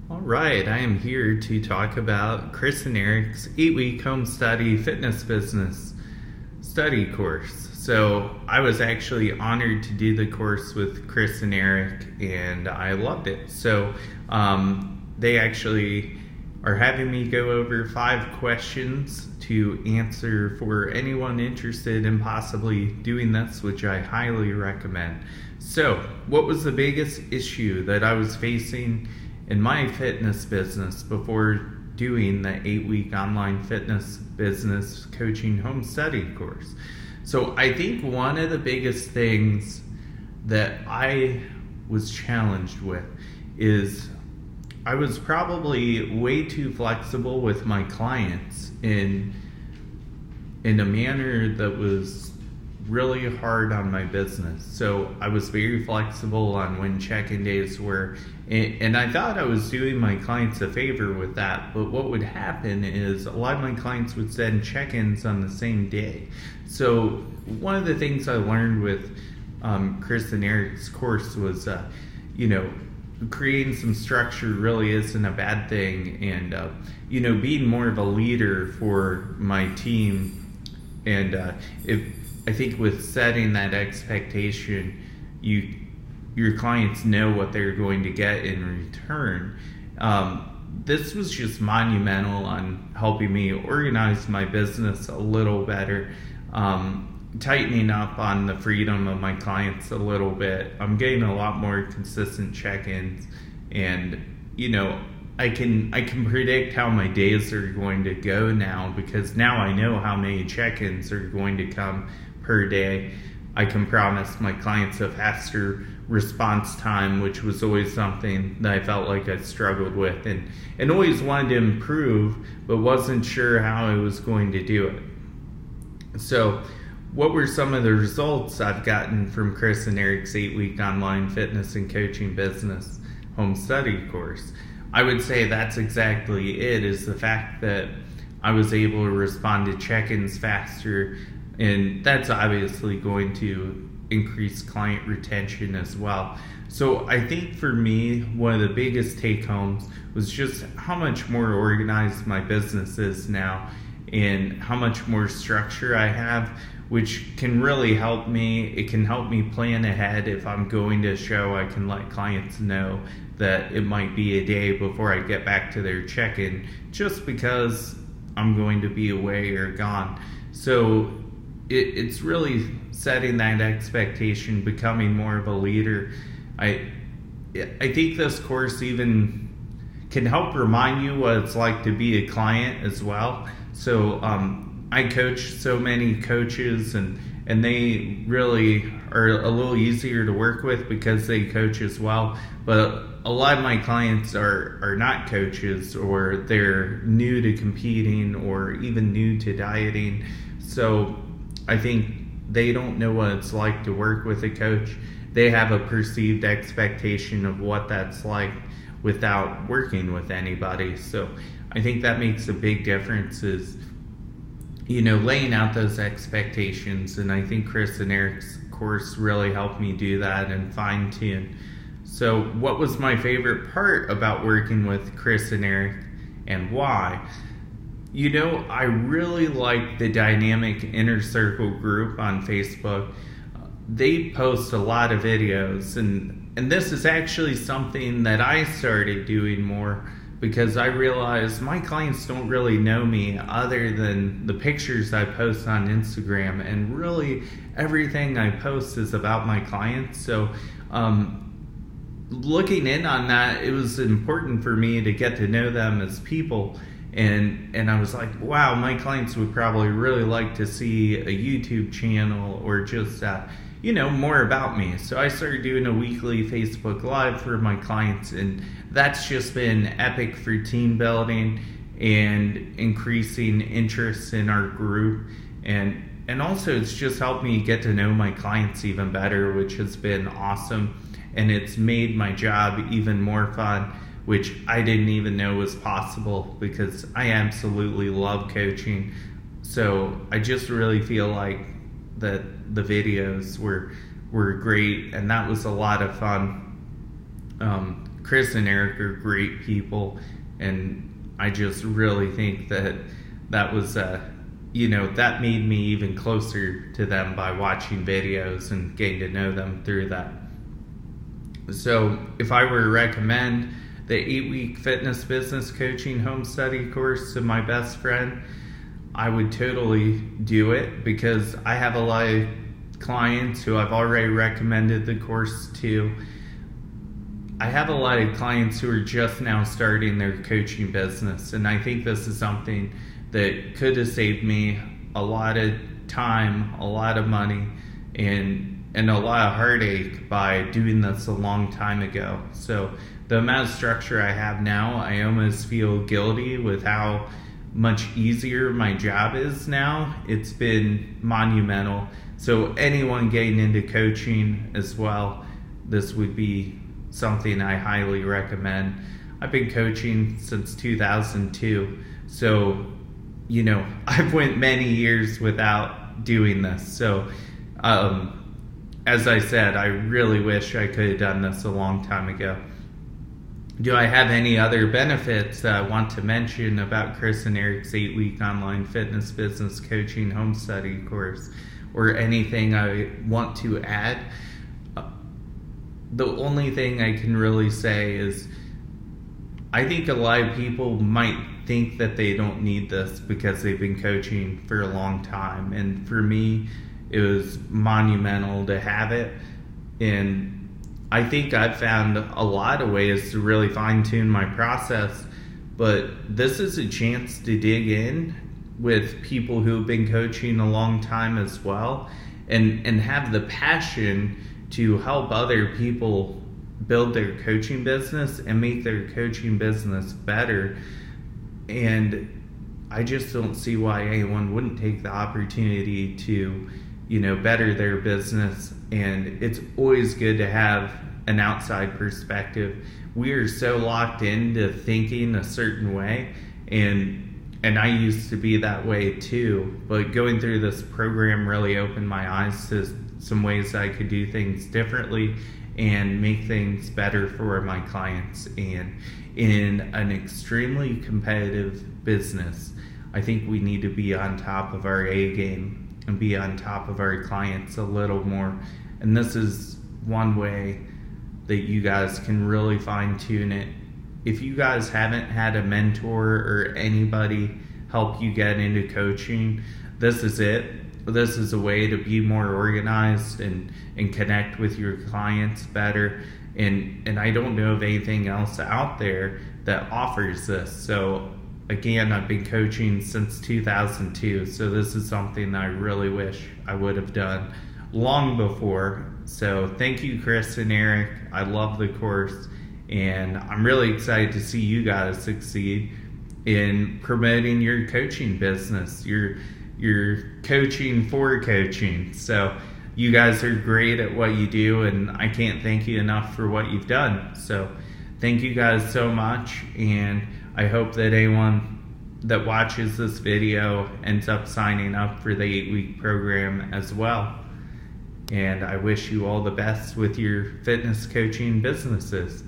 All right, I am here to talk about Chris and Eric's 8-week home study fitness business study course. So I was actually honored to do the course with Chris and Eric, and I loved it. So they actually are having me go over 5 questions to answer for anyone interested in possibly doing this, which I highly recommend. So, what was the biggest issue that I was facing in my fitness business before doing the 8-week online fitness business coaching home study course? So I think one of the biggest things that I was challenged with is I was probably way too flexible with my clients in a manner that was really hard on my business. So I was very flexible on when check-in days were, and I thought I was doing my clients a favor with that, but what would happen is a lot of my clients would send check-ins on the same day. So one of the things I learned with Chris and Eric's course was, creating some structure really isn't a bad thing, and being more of a leader for my team, and I think with setting that expectation, your clients know what they're going to get in return. This was just monumental on helping me organize my business a little better, tightening up on the freedom of my clients a little bit. I'm getting a lot more consistent check-ins, and I can predict how my days are going to go now, because now I know how many check-ins are going to come per day. I can promise my clients a faster response time, which was always something that I felt like I struggled with and always wanted to improve, but wasn't sure how I was going to do it. So what were some of the results I've gotten from Chris and Eric's 8-week online fitness and coaching business home study course? I would say that's exactly it, is the fact that I was able to respond to check-ins faster, and that's obviously going to increase client retention as well. So I think for me, one of the biggest take-homes was just how much more organized my business is now, and how much more structure I have, which can really help me. It can help me plan ahead. If I'm going to a show, I can let clients know that it might be a day before I get back to their check-in, just because I'm going to be away or gone. So it's really setting that expectation, becoming more of a leader. I think this course even can help remind you what it's like to be a client as well. So I coach so many coaches, and they really are a little easier to work with because they coach as well. But a lot of my clients are not coaches, or they're new to competing, or even new to dieting. So I think they don't know what it's like to work with a coach. They have a perceived expectation of what that's like without working with anybody. So I think that makes a big difference, is laying out those expectations. And I think Chris and Eric's course really helped me do that and fine tune. So what was my favorite part about working with Chris and Eric, and why? I really like the Dynamic Inner Circle group on Facebook. They post a lot of videos, and this is actually something that I started doing more, because I realized my clients don't really know me other than the pictures I post on Instagram, and really everything I post is about my clients. So looking in on that, it was important for me to get to know them as people. And I was like, wow, my clients would probably really like to see a YouTube channel, or just more about me. So I started doing a weekly Facebook Live for my clients, and that's just been epic for team building and increasing interest in our group. And also it's just helped me get to know my clients even better, which has been awesome. And it's made my job even more fun, which I didn't even know was possible, because I absolutely love coaching. So I just really feel like that the videos were great, and that was a lot of fun. Chris and Eric are great people, and I just really think that was that made me even closer to them by watching videos and getting to know them through that. So if I were to recommend the 8-week fitness business coaching home study course to my best friend, I would totally do it, because I have a lot of clients who I've already recommended the course to. I have a lot of clients who are just now starting their coaching business, and I think this is something that could have saved me a lot of time, a lot of money, and a lot of heartache by doing this a long time ago. So the amount of structure I have now, I almost feel guilty with how much easier my job is now. It's been monumental. So anyone getting into coaching as well, this would be something I highly recommend. I've been coaching since 2002, so I've went many years without doing this. So as I said, I really wish I could have done this a long time ago. Do I have any other benefits I want to mention about Chris and Eric's 8-week online fitness business coaching home study course, or anything I want to add? The only thing I can really say is I think a lot of people might think that they don't need this because they've been coaching for a long time. And for me, it was monumental to have it. And I think I've found a lot of ways to really fine-tune my process. But this is a chance to dig in with people who've been coaching a long time as well, and have the passion to help other people build their coaching business and make their coaching business better. And I just don't see why anyone wouldn't take the opportunity to, better their business. And it's always good to have an outside perspective. We are so locked into thinking a certain way, and I used to be that way too. But going through this program really opened my eyes to some ways I could do things differently and make things better for my clients. And in an extremely competitive business, I think we need to be on top of our A game and be on top of our clients a little more. And this is one way that you guys can really fine tune it. If you guys haven't had a mentor or anybody help you get into coaching, this is it. This is a way to be more organized and connect with your clients better. And I don't know of anything else out there that offers this. So again, I've been coaching since 2002. So this is something that I really wish I would have done long before. So thank you, Chris and Eric. I love the course, and I'm really excited to see you guys succeed in promoting your coaching business. You're coaching for coaching. So you guys are great at what you do, and I can't thank you enough for what you've done. So thank you guys so much, and I hope that anyone that watches this video ends up signing up for the 8-week program as well. And I wish you all the best with your fitness coaching businesses.